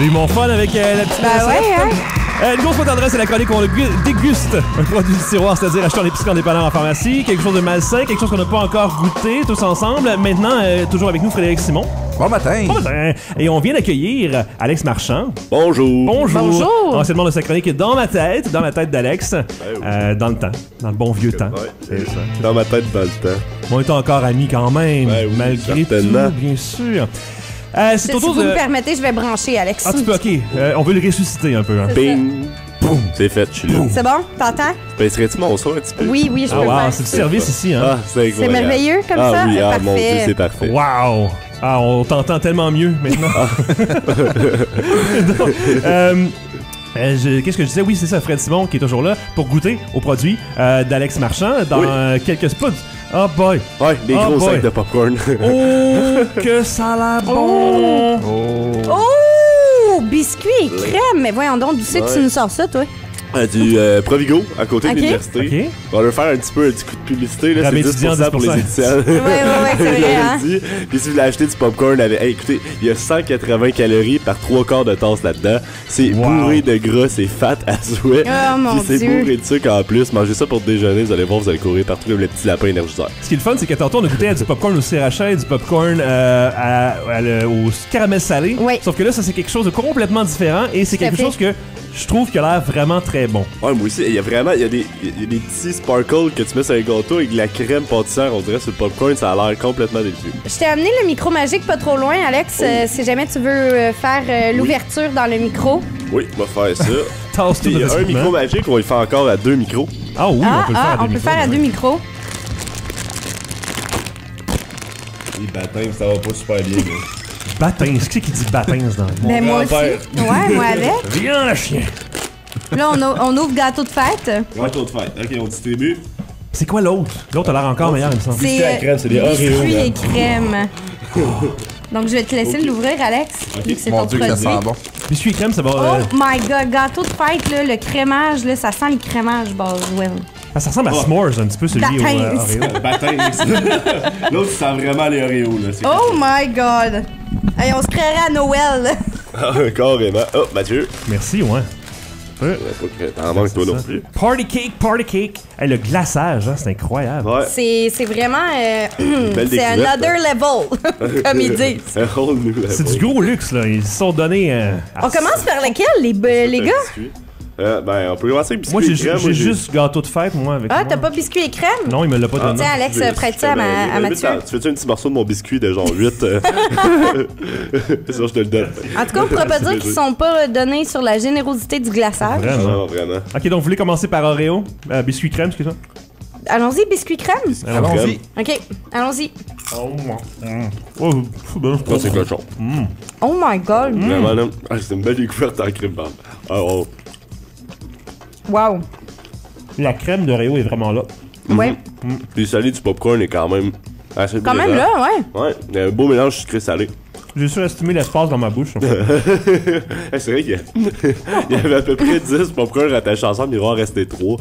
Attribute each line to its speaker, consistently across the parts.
Speaker 1: J'ai eu mon fun avec la petite
Speaker 2: Ben ouais, hein?
Speaker 1: Une grosse fois tendresse, c'est la chronique où on déguste un produit du tiroir, c'est-à-dire acheter en épicerie, en dépanneur, en pharmacie, quelque chose de malsain, quelque chose qu'on n'a pas encore goûté tous ensemble. Maintenant, toujours avec nous, Frédéric Simon.
Speaker 3: Bon matin.
Speaker 1: Bon matin. Et on vient d'accueillir Alex Marchand.
Speaker 4: Bonjour.
Speaker 1: Bonjour.
Speaker 2: Bonjour.
Speaker 1: Anciennement de sa chronique dans ma tête d'Alex, dans le temps, dans le bon vieux temps.
Speaker 4: Ouais.
Speaker 1: C'est ça.
Speaker 4: Dans ma tête, dans le temps.
Speaker 1: On est encore amis quand même,
Speaker 4: Ben oui,
Speaker 1: malgré tout,
Speaker 4: certainement.
Speaker 1: bien sûr. C'est
Speaker 2: Si
Speaker 1: autour
Speaker 2: vous
Speaker 1: de...
Speaker 2: me permettez, je vais brancher, Alex.
Speaker 1: Ah, tu peux, ok. On veut le ressusciter un peu. Hein.
Speaker 4: Bing. Boum. C'est fait, je suis là.
Speaker 2: C'est bon? T'entends?
Speaker 4: Baisserais-tu mon son un petit peu?
Speaker 2: Oui, oui, je
Speaker 1: Ah,
Speaker 2: peux le
Speaker 1: wow,
Speaker 2: faire.
Speaker 1: c'est du service ici, hein.
Speaker 4: Ah, c'est
Speaker 2: C'est
Speaker 4: incroyable.
Speaker 2: merveilleux comme
Speaker 4: ah,
Speaker 2: ça?
Speaker 4: Oui, ah,
Speaker 2: Parfait.
Speaker 4: mon Dieu, c'est parfait.
Speaker 1: Wow! Ah, on t'entend tellement mieux maintenant. Donc, qu'est-ce que je disais? Oui, c'est ça, Fred Simon qui est toujours là pour goûter aux produits d'Alex Marchand dans quelques spots. Oh boy!
Speaker 4: Ouais, les
Speaker 1: Oh
Speaker 4: gros
Speaker 1: boy.
Speaker 4: sacs de popcorn.
Speaker 1: Oh, que ça a l'air bon!
Speaker 2: Oh! Biscuits et crème! Mais voyons donc, d'où c'est que tu nous sors ça, toi?
Speaker 4: Du Provigo, à côté
Speaker 2: Ok.
Speaker 4: de l'université.
Speaker 1: Ok.
Speaker 4: On va leur faire un petit peu un petit coup de publicité. Là,
Speaker 1: Rabais
Speaker 4: c'est 10% pour les
Speaker 1: 10%.
Speaker 4: étudiants.
Speaker 2: Ouais, c'est vrai, hein?
Speaker 4: Puis si vous voulez acheter du popcorn, hey, écoutez, il y a 180 calories par 3/4 de tasse là-dedans. C'est
Speaker 1: Wow.
Speaker 4: bourré de gras, c'est fat à souhait.
Speaker 2: Oh, mon
Speaker 4: Puis c'est
Speaker 2: Dieu.
Speaker 4: bourré de sucre en plus. Mangez ça pour déjeuner, vous allez voir, vous allez courir partout comme les petits lapins énergiseurs.
Speaker 1: Ce qui est le fun, c'est que tantôt on a goûté à du popcorn au sriracha, du popcorn au caramel salé.
Speaker 2: Oui.
Speaker 1: Sauf que là, ça c'est quelque chose de complètement différent et c'est
Speaker 2: Tout à
Speaker 1: quelque
Speaker 2: fait.
Speaker 1: chose que je trouve qui a l'air vraiment très bon.
Speaker 4: Ouais, moi aussi, il y a des petits sparkles que tu mets sur un gâteau avec de la crème pâtissière, on dirait, sur le popcorn, ça a l'air complètement délicieux.
Speaker 2: Je t'ai amené le micro magique pas trop loin, Alex. Si jamais tu veux faire l'ouverture dans le micro.
Speaker 4: Oui, on va faire ça.
Speaker 1: Tasse tout
Speaker 4: Il y
Speaker 1: notre
Speaker 4: a un
Speaker 1: équipement.
Speaker 4: micro magique, on va le faire encore à 2 micros.
Speaker 1: Ah oui, on peut le faire à deux
Speaker 2: on peut
Speaker 1: micros,
Speaker 2: faire à
Speaker 1: ouais.
Speaker 2: 2 micros.
Speaker 4: Les baptêmes, ça va pas super bien.
Speaker 1: Batins, qui c'est qui dit batins dans le
Speaker 2: Ben moi aussi.
Speaker 4: grand-père.
Speaker 2: Ouais, moi avec.
Speaker 1: Viens, le chien!
Speaker 2: Là, on ouvre gâteau de fête.
Speaker 4: Gâteau de fête. Ok, on distribue.
Speaker 1: C'est quoi l'autre? L'autre a l'air encore meilleur, il me semble.
Speaker 4: Biscuits à crème, c'est des Oreos,
Speaker 2: biscuits
Speaker 4: là.
Speaker 2: et crème. Donc, je vais te laisser l'ouvrir, Alex. vu que c'est
Speaker 3: Mon
Speaker 2: ton
Speaker 3: Dieu, que ça
Speaker 2: produit.
Speaker 3: sent bon.
Speaker 1: Biscuits et crème, ça va...
Speaker 2: Oh my god, gâteau de fête, là, le crémage, là, ça sent le crémage Boswell.
Speaker 1: ça ressemble à S'mores un petit peu, celui au
Speaker 2: Batins.
Speaker 1: Oreo.
Speaker 4: Baptême. L'autre, il sent vraiment les Oreos, là. C'est
Speaker 2: Oh my god! Hey, on se créerait à Noël, là.
Speaker 4: carrément. Oh, Mathieu.
Speaker 1: Merci, ouais.
Speaker 4: T'en manques toi non
Speaker 1: Ça.
Speaker 4: plus.
Speaker 1: Party cake, party cake. Hey, le glaçage, hein, c'est incroyable.
Speaker 4: Ouais.
Speaker 2: C'est vraiment...
Speaker 4: Belle
Speaker 2: c'est
Speaker 4: découverte,
Speaker 2: another level, comme ils disent.
Speaker 4: Un whole new level.
Speaker 1: C'est du gros luxe, là. Ils se sont donnés...
Speaker 2: On commence par lequel, les gars?
Speaker 4: Ben, on peut commencer avec biscuits
Speaker 1: Moi,
Speaker 4: et crème.
Speaker 1: j'ai juste gâteau de fête, moi, avec
Speaker 2: Ah,
Speaker 1: moi.
Speaker 2: t'as pas biscuit et crème?
Speaker 1: Non, il me l'a pas donné.
Speaker 2: Tiens, Alex, prête ça à Mathieu.
Speaker 4: Tu veux-tu un petit morceau de mon biscuit de genre 8? Ça, je te le donne.
Speaker 2: En tout cas, on pourrait pas dire qu'ils sont pas donnés sur la générosité du glaçage.
Speaker 1: Vraiment.
Speaker 4: Non, vraiment.
Speaker 1: Ok, donc vous voulez commencer par Oreo? Biscuit crème, excuse-moi.
Speaker 2: Allons-y, biscuit crème?
Speaker 3: Allons-y.
Speaker 2: OK, allons-y.
Speaker 1: Oh,
Speaker 4: Ça, c'est cochon.
Speaker 2: Oh my God!
Speaker 4: Vraiment, là. Ah, c'est une belle découverte en crème barbe. Ah, oh.
Speaker 2: Wow!
Speaker 1: La crème d'Oreo est vraiment là.
Speaker 2: Ouais.
Speaker 4: Puis le salé du popcorn est quand même assez
Speaker 2: Quand même
Speaker 4: plaisant.
Speaker 2: là, ouais.
Speaker 4: Ouais, il y a un beau mélange sucré-salé.
Speaker 1: J'ai surestimé l'espace dans ma bouche.
Speaker 4: Hey, c'est vrai qu'il y avait à peu près 10 popcorn attachés ensemble, il va en rester 3.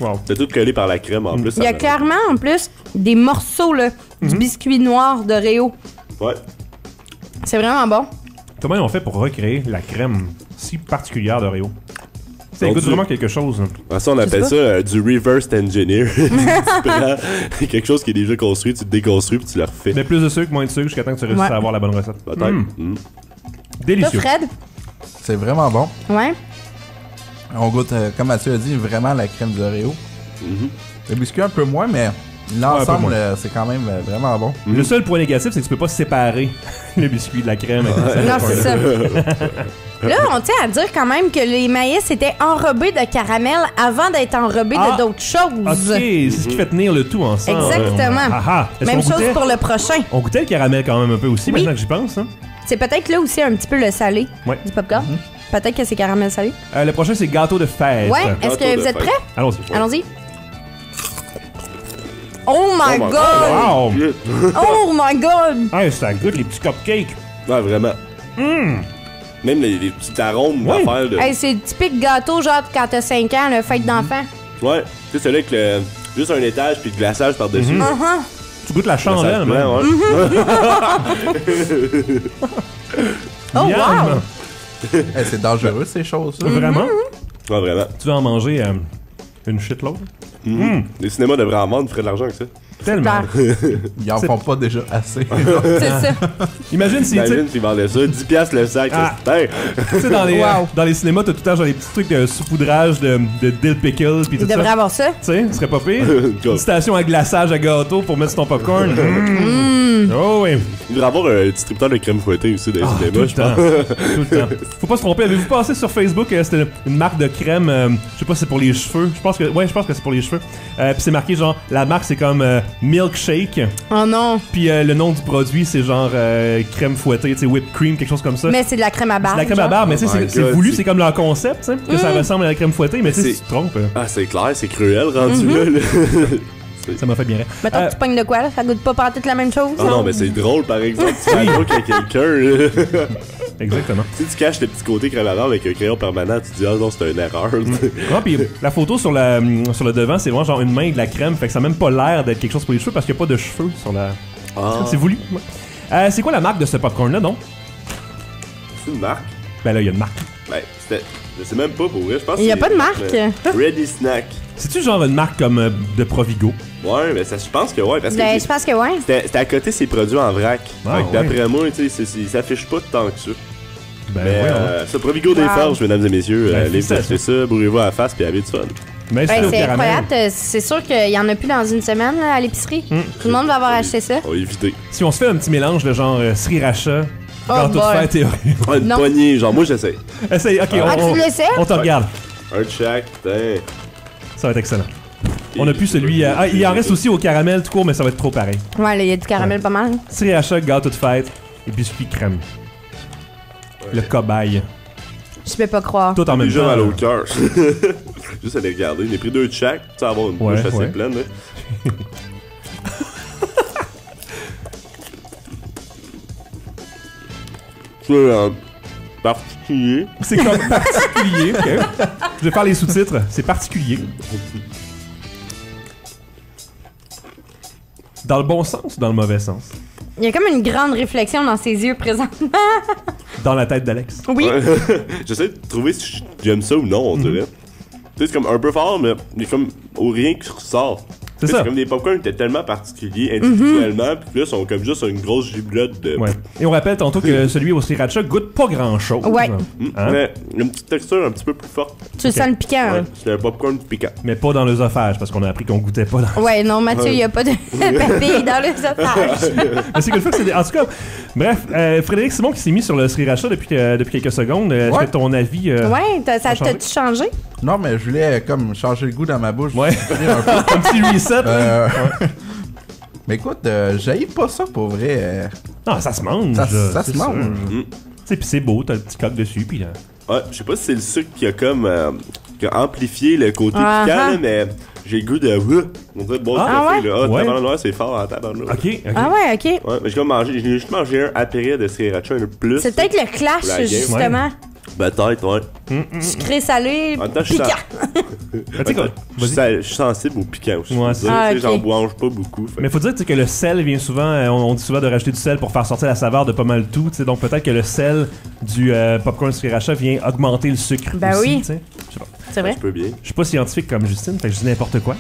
Speaker 1: Wow.
Speaker 4: C'est tout collé par la crème en plus.
Speaker 2: Il y a clairement, en plus, des morceaux, là, du biscuit noir d'Oreo.
Speaker 4: Ouais.
Speaker 2: C'est vraiment bon.
Speaker 1: Comment ils ont fait pour recréer la crème si particulière d'Oreo? Ça
Speaker 4: Donc,
Speaker 1: goûte
Speaker 4: tu-
Speaker 1: vraiment quelque chose.
Speaker 4: Ah, ça, on appelle ça du reverse engineer. Tu prends quelque chose qui est déjà construit, tu le déconstruis puis tu le refais.
Speaker 1: Mais plus de sucre, moins de sucre, jusqu'à temps que tu réussisses
Speaker 2: Ouais.
Speaker 1: à avoir la bonne recette.
Speaker 4: Peut-être. Mm.
Speaker 2: Toi,
Speaker 1: Délicieux.
Speaker 2: Fred?
Speaker 3: C'est vraiment bon.
Speaker 2: Ouais.
Speaker 3: On goûte, comme Mathieu a dit, vraiment la crème d'Oreo. Le biscuit un peu moins, mais l'ensemble,
Speaker 1: moins.
Speaker 3: c'est quand même vraiment bon.
Speaker 1: Le seul point négatif, c'est que tu peux pas séparer le biscuit de la crème.
Speaker 2: Non, c'est ça. Là, on tient à dire quand même que les maïs étaient enrobés de caramel avant d'être enrobés
Speaker 1: Ah.
Speaker 2: de d'autres choses.
Speaker 1: Ok, c'est ce qui fait tenir le tout ensemble.
Speaker 2: Exactement.
Speaker 1: Ah, ah. Est-ce
Speaker 2: Même
Speaker 1: qu'on
Speaker 2: chose
Speaker 1: goûtait?
Speaker 2: pour le prochain.
Speaker 1: On goûtait le caramel quand même un peu aussi,
Speaker 2: Oui.
Speaker 1: maintenant que j'y pense. Hein?
Speaker 2: C'est peut-être là aussi un petit peu le salé
Speaker 1: Ouais.
Speaker 2: du popcorn. Peut-être que c'est caramel salé.
Speaker 1: Le prochain, c'est gâteau de fête.
Speaker 2: Ouais, est-ce
Speaker 4: Gâteau
Speaker 2: que
Speaker 4: de
Speaker 2: vous êtes
Speaker 4: fête.
Speaker 2: prêts?
Speaker 1: Allons-y.
Speaker 2: Allons-y. Oh my
Speaker 4: my
Speaker 2: god!
Speaker 1: Wow!
Speaker 2: Oh my god!
Speaker 1: Hey, ça goûte les petits cupcakes.
Speaker 4: Ouais, vraiment. Même les petits arômes
Speaker 1: Ouais.
Speaker 4: d'affaires. De...
Speaker 2: Hey, c'est le typique gâteau, genre quand t'as 5 ans, le fête d'enfant.
Speaker 4: Ouais, tu sais, celui avec juste un étage puis de glaçage par-dessus.
Speaker 1: Tu goûtes la chandelle,
Speaker 4: Glaçage
Speaker 1: même.
Speaker 4: blanc, ouais.
Speaker 2: Oh,
Speaker 1: Miam!
Speaker 2: wow!
Speaker 3: Eh, c'est dangereux, ces choses-là.
Speaker 1: Vraiment?
Speaker 4: Ouais, vraiment.
Speaker 1: Tu veux en manger une shitload?
Speaker 4: Les cinémas devraient en vendre, ils feraient de l'argent avec ça.
Speaker 1: Tellement.
Speaker 3: Ils en font pas déjà assez.
Speaker 2: C'est ça.
Speaker 1: Imagine si, tu sais,
Speaker 4: Imagine s'ils vendaient ça, 10$ le sac.
Speaker 1: Ah.
Speaker 4: Hey.
Speaker 1: tu sais, dans les,
Speaker 2: Wow.
Speaker 1: dans les cinémas, t'as tout le temps genre des petits trucs de saupoudrage de dill pickle pis tout
Speaker 2: Il devrait
Speaker 1: ça.
Speaker 2: avoir ça.
Speaker 1: Tu sais, ce serait pas pire.
Speaker 4: Go.
Speaker 1: Une station à glaçage à gâteau pour mettre sur ton popcorn. Oh oui.
Speaker 4: Il devrait avoir un distributeur de crème fouettée aussi dans les
Speaker 1: Ah, tout
Speaker 4: cinémas,
Speaker 1: le
Speaker 4: je pense.
Speaker 1: temps. Tout le temps. Faut pas se tromper. Avez-vous passé sur Facebook? C'était une marque de crème. Je sais pas si c'est pour les cheveux. Je pense que c'est pour les cheveux. Puis c'est marqué genre, la marque c'est comme Milkshake.
Speaker 2: Oh non.
Speaker 1: Puis le nom du produit c'est genre crème fouettée, tu sais, whipped cream, quelque chose comme ça.
Speaker 2: Mais c'est de la crème à barbe.
Speaker 1: C'est la crème à
Speaker 2: genre.
Speaker 1: barbe, mais tu sais,
Speaker 4: Oh my
Speaker 1: c'est
Speaker 4: God,
Speaker 1: voulu,
Speaker 4: c'est-
Speaker 1: c'est comme leur concept, tu sais, que ça ressemble à la crème fouettée, mais tu sais, si
Speaker 4: C'est-
Speaker 1: tu te trompes,
Speaker 4: Ah, c'est clair, c'est cruel rendu là.
Speaker 1: ça m'a fait bien rire.
Speaker 2: Mettons que tu pognes de quoi, là? Ça goûte pas partout la même chose?
Speaker 4: Ah non, mais c'est drôle par exemple. Tu fais un joke à quelqu'un. là.
Speaker 1: Exactement.
Speaker 4: Si tu caches le petit côté crème à barbe avec un crayon permanent, tu te dis, ah non, c'est une erreur.
Speaker 1: Ah, puis la photo sur le devant, c'est vraiment genre une main et de la crème, fait que ça a même pas l'air d'être quelque chose pour les cheveux parce qu'il y a pas de cheveux sur la.
Speaker 4: Ah,
Speaker 1: C'est voulu. Ouais. C'est quoi la marque de ce popcorn-là, non?
Speaker 4: c'est une marque.
Speaker 1: Ben là, il y a une marque.
Speaker 4: Ben, c'était. Je sais même pas pour vrai. Je pense
Speaker 2: Il y a
Speaker 4: que
Speaker 2: pas
Speaker 4: c'est-
Speaker 2: de marque.
Speaker 4: Ready Snack.
Speaker 1: C'est-tu genre une marque comme de Provigo?
Speaker 4: Ouais, mais ça, je pense que ouais. Parce que
Speaker 2: Ben, je pense que ouais.
Speaker 4: c'était à côté ses produits en vrac.
Speaker 1: Ah,
Speaker 4: Fait que
Speaker 1: ouais.
Speaker 4: d'après moi, tu sais, il s'affiche pas tant que ça.
Speaker 1: Ben
Speaker 4: Mais
Speaker 1: ouais.
Speaker 4: ce Provigo des
Speaker 2: Wow.
Speaker 4: Forges, mesdames et messieurs,
Speaker 1: Ben,
Speaker 4: allez vous acheter
Speaker 1: félicitations.
Speaker 4: ça, bourrez-vous à la face puis avez du fun.
Speaker 1: Mais
Speaker 2: Ben,
Speaker 1: au
Speaker 2: c'est
Speaker 1: caramel.
Speaker 2: incroyable. C'est sûr qu'il y en a plus dans une semaine là, à l'épicerie. Tout le monde va avoir acheté ça.
Speaker 4: On va éviter.
Speaker 1: Si on se fait un petit mélange de genre sriracha,
Speaker 2: Oh
Speaker 1: gâteau de
Speaker 2: boy.
Speaker 1: fête et
Speaker 4: Ah, une
Speaker 2: Non.
Speaker 4: poignée, genre moi j'essaie.
Speaker 1: Essaye, ok,
Speaker 2: Ah,
Speaker 1: on
Speaker 2: tu l'essaies?
Speaker 1: te regarde.
Speaker 4: Un de chaque, putain.
Speaker 1: Ça va être excellent. On a plus celui. Ah, il en reste aussi au caramel tout court, mais ça va être trop pareil.
Speaker 2: Ouais, là, il y a du caramel pas mal.
Speaker 1: Sriracha, gâteau de fête et biscuit crème. Le cobaye.
Speaker 2: Je peux pas croire.
Speaker 1: Tout en même
Speaker 4: Déjà
Speaker 1: temps.
Speaker 4: mal au cœur. Juste à les regarder. J'ai pris 2 de chaque, tu sais, avoir une
Speaker 1: Ouais,
Speaker 4: bouche assez
Speaker 1: ouais.
Speaker 4: pleine. Là. C'est particulier.
Speaker 1: C'est comme particulier. Ok. Je vais faire les sous-titres. C'est particulier. Dans le bon sens ou dans le mauvais sens?
Speaker 2: Il y a comme une grande réflexion dans ses yeux présentement.
Speaker 1: Dans la tête d'Alex.
Speaker 2: Oui.
Speaker 4: Ouais. J'essaie de trouver si j'aime ça ou non, on dirait. Tu sais, c'est comme un peu fort, mais il y a comme rien qui ressort.
Speaker 1: C'est
Speaker 4: Tu sais,
Speaker 1: ça.
Speaker 4: comme des popcorn qui étaient tellement particuliers individuellement, puis là, ils sont comme juste une grosse giblotte de.
Speaker 1: Ouais. Et on rappelle tantôt que celui au sriracha goûte pas grand-chose.
Speaker 2: Ouais.
Speaker 1: Hein?
Speaker 4: Mais une petite texture un petit peu plus forte.
Speaker 2: Tu le sens le piquant.
Speaker 4: Ouais, c'est un popcorn piquant.
Speaker 1: Mais pas dans l'œsophage, parce qu'on a appris qu'on goûtait pas dans.
Speaker 2: Hein? Ouais, non, Mathieu, il y a pas de papille dans les otages.
Speaker 1: Mais c'est qu'une fois que c'est. En tout cas, bref, Frédéric Simon qui s'est mis sur le sriracha depuis quelques secondes. Est-ce
Speaker 3: Ouais.
Speaker 1: que ton avis.
Speaker 2: Ouais, ça
Speaker 1: changé?
Speaker 2: t'a-tu changé?
Speaker 3: Non, mais je voulais comme changer le goût dans ma bouche.
Speaker 1: Ouais.
Speaker 3: Un peu.
Speaker 1: Un petit reset.
Speaker 3: Mais écoute, j'haïs pas ça pour vrai.
Speaker 1: Non, ça se mange.
Speaker 3: Ça
Speaker 1: là,
Speaker 3: se
Speaker 1: c'est
Speaker 3: mange.
Speaker 1: sûr. Tu sais, pis c'est beau, t'as le petit coq dessus, pis là.
Speaker 4: Ouais, je sais pas si c'est le sucre qui a comme qui a amplifié le côté
Speaker 2: Ah,
Speaker 4: piquant,
Speaker 2: ah.
Speaker 4: là, mais j'ai le goût de on dirait de boire du
Speaker 1: Ah,
Speaker 4: café
Speaker 2: ouais?
Speaker 4: là. Ah,
Speaker 1: Ouais.
Speaker 4: tabarnak, c'est fort en tabarnak.
Speaker 1: Ok, ok.
Speaker 2: Ah ouais, ok.
Speaker 4: Ouais, mais j'ai juste mangé un après de sriracha un peu plus.
Speaker 2: C'est peut-être le clash,
Speaker 4: La game.
Speaker 2: justement.
Speaker 4: Peut-être, ouais.
Speaker 2: Sucré, salé,
Speaker 4: En même temps, je suis
Speaker 2: piquant.
Speaker 1: Mais tu sais quoi,
Speaker 4: je suis sensible au piquant aussi.
Speaker 1: Ouais,
Speaker 4: Tu sais,
Speaker 2: Ah,
Speaker 4: j'en
Speaker 2: ok.
Speaker 4: mange pas beaucoup. fait-
Speaker 1: Mais faut dire tu sais, que le sel vient souvent, on dit souvent de rajouter du sel pour faire sortir la saveur de pas mal tout, tu sais, donc peut-être que le sel du popcorn sriracha vient augmenter le sucre
Speaker 2: Ben
Speaker 1: aussi,
Speaker 2: oui.
Speaker 1: tu sais. Je sais pas.
Speaker 2: C'est vrai?
Speaker 4: Je peux bien.
Speaker 1: Je suis pas scientifique comme Justine, fait que je dis n'importe quoi.